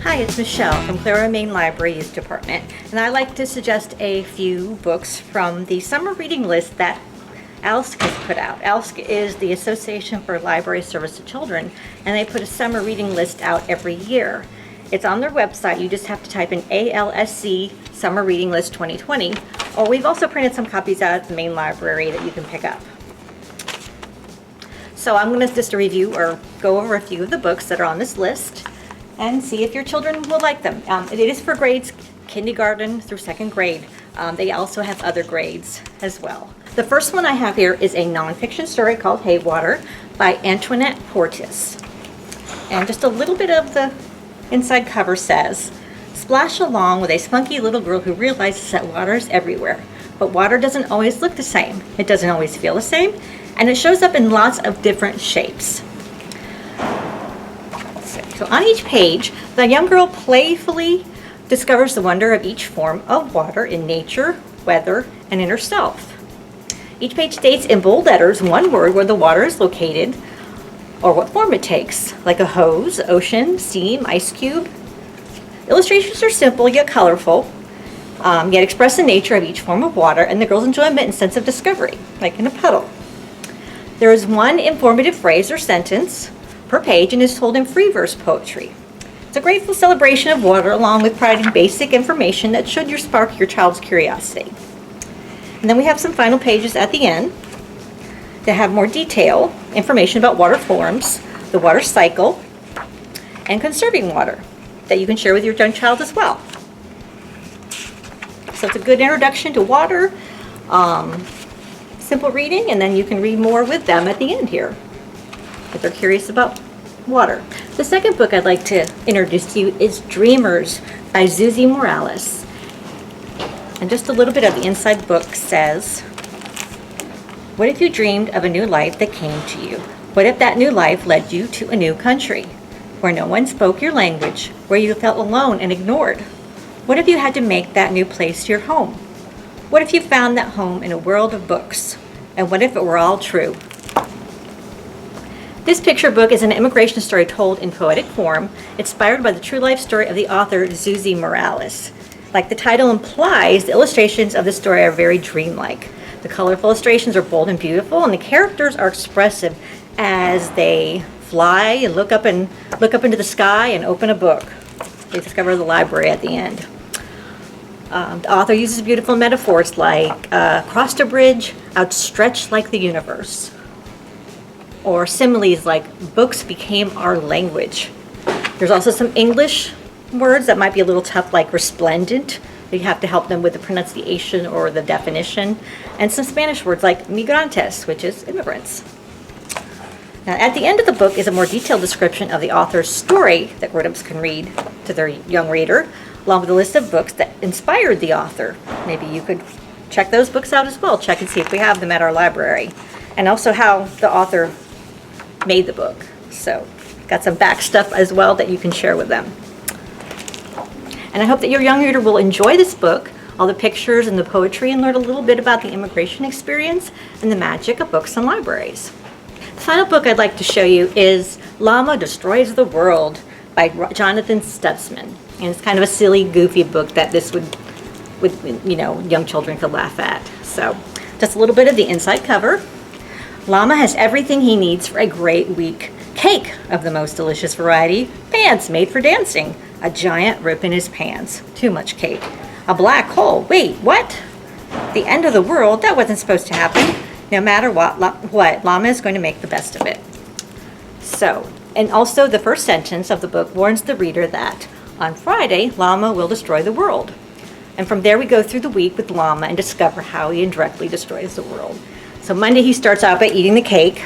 Hi, it's Michelle from Clara Main Library Youth Department, and I'd like to suggest a few books from the summer reading list that ALSC has put out. ALSC is the Association for Library Service to Children, and they put a summer reading list out every year. It's on their website. You just have to type in ALSC Summer Reading List 2020, or we've also printed some copies out at the main library that you can pick up. So I'm going to just review or go over a few of the books that are on this list and see if your children will like them. It is for grades kindergarten through second grade. They also have other grades as well. The first one I have here is a nonfiction story called Haywater by Antoinette Portis. And just a little bit of the inside cover says, splash along with a spunky little girl who realizes that water is everywhere. But water doesn't always look the same. It doesn't always feel the same. And it shows up in lots of different shapes. So on each page, the young girl playfully discovers the wonder of each form of water in nature, weather, and in herself. Each page states in bold letters one word where the water is located or what form it takes, like a hose, ocean, steam, ice cube. Illustrations are simple yet colorful, yet express the nature of each form of water and the girl's enjoyment and sense of discovery, like in a puddle. There is one informative phrase or sentence per page and is told in free verse poetry. It's a grateful celebration of water along with providing basic information that should spark your child's curiosity. And then we have some final pages at the end that have more detail information about water forms, the water cycle, and conserving water that you can share with your young child as well. So it's a good introduction to water, simple reading, and then you can read more with them at the end here if they're curious about water. The second book I'd like to introduce to you is Dreamers by Susie Morales. And just a little bit of the inside book says, what if you dreamed of a new life that came to you? What if that new life led you to a new country where no one spoke your language, where you felt alone and ignored? What if you had to make that new place your home? What if you found that home in a world of books? And what if it were all true? This picture book is an immigration story told in poetic form, inspired by the true life story of the author Susie Morales. Like the title implies, the illustrations of the story are very dreamlike. The colorful illustrations are bold and beautiful, and the characters are expressive as they fly and look up into the sky and open a book. They discover the library at the end. The author uses beautiful metaphors like crossed a bridge, outstretched like the universe, or similes like books became our language. There's also some English words that might be a little tough, like resplendent. You have to help them with the pronunciation or the definition, and some Spanish words like migrantes, which is immigrants. Now, at the end of the book is a more detailed description of the author's story that grown-ups can read to their young reader, along with a list of books that inspired the author. Maybe you could check those books out as well. Check and see if we have them at our library, and also how the author made the book. So, got some back stuff as well that you can share with them. And I hope that your young reader will enjoy this book, all the pictures and the poetry, and learn a little bit about the immigration experience and the magic of books and libraries. The final book I'd like to show you is Llama Destroys the World by Jonathan Stutzman. And it's kind of a silly, goofy book that this would young children could laugh at. So, just a little bit of the inside cover. Llama has everything he needs for a great week. Cake of the most delicious variety, pants made for dancing, a giant rip in his pants, too much cake, a black hole, wait, what? The end of the world, that wasn't supposed to happen. No matter what, Llama is going to make the best of it. So, and also the first sentence of the book warns the reader that on Friday, Llama will destroy the world. And from there we go through the week with Llama and discover how he indirectly destroys the world. So Monday he starts out by eating the cake.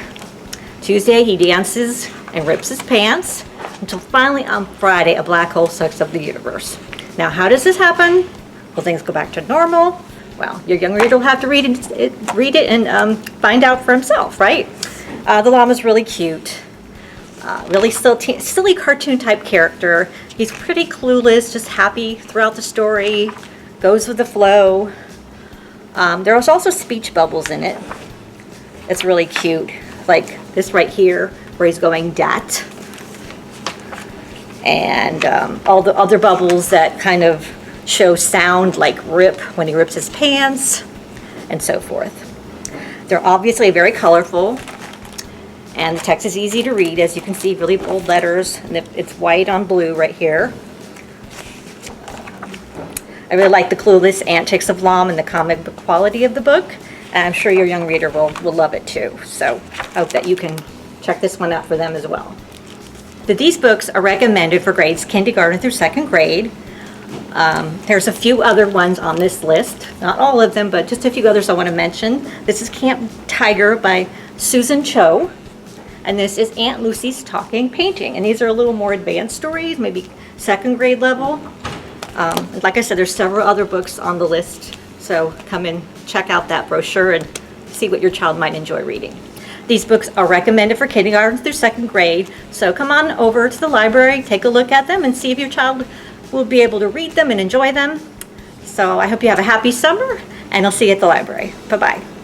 Tuesday he dances and rips his pants, until finally on Friday a black hole sucks up the universe. Now how does this happen? Will things go back to normal? Well, your young reader will have to read it and find out for himself, right? The llama's really cute. Really silly cartoon type character. He's pretty clueless, just happy throughout the story, goes with the flow. There's also speech bubbles in it. It's really cute, like this right here where he's going dat. and all the other bubbles that kind of show sound, like rip when he rips his pants, and so forth. They're obviously very colorful, and the text is easy to read. As you can see, really bold letters, and it's white on blue right here. I really like the clueless antics of Llama and the comic book quality of the book. And I'm sure your young reader will love it too. So I hope that you can check this one out for them as well. These books are recommended for grades kindergarten through second grade. There's a few other ones on this list, not all of them, but just a few others I want to mention. This is Camp Tiger by Susan Cho, and this is Aunt Lucy's Talking Painting. And these are a little more advanced stories, maybe second grade level. Like I said, there's several other books on the list, so come and check out that brochure and see what your child might enjoy reading. These books are recommended for kindergarten through second grade, so come on over to the library, take a look at them, and see if your child will be able to read them and enjoy them. So I hope you have a happy summer, and I'll see you at the library. Bye-bye.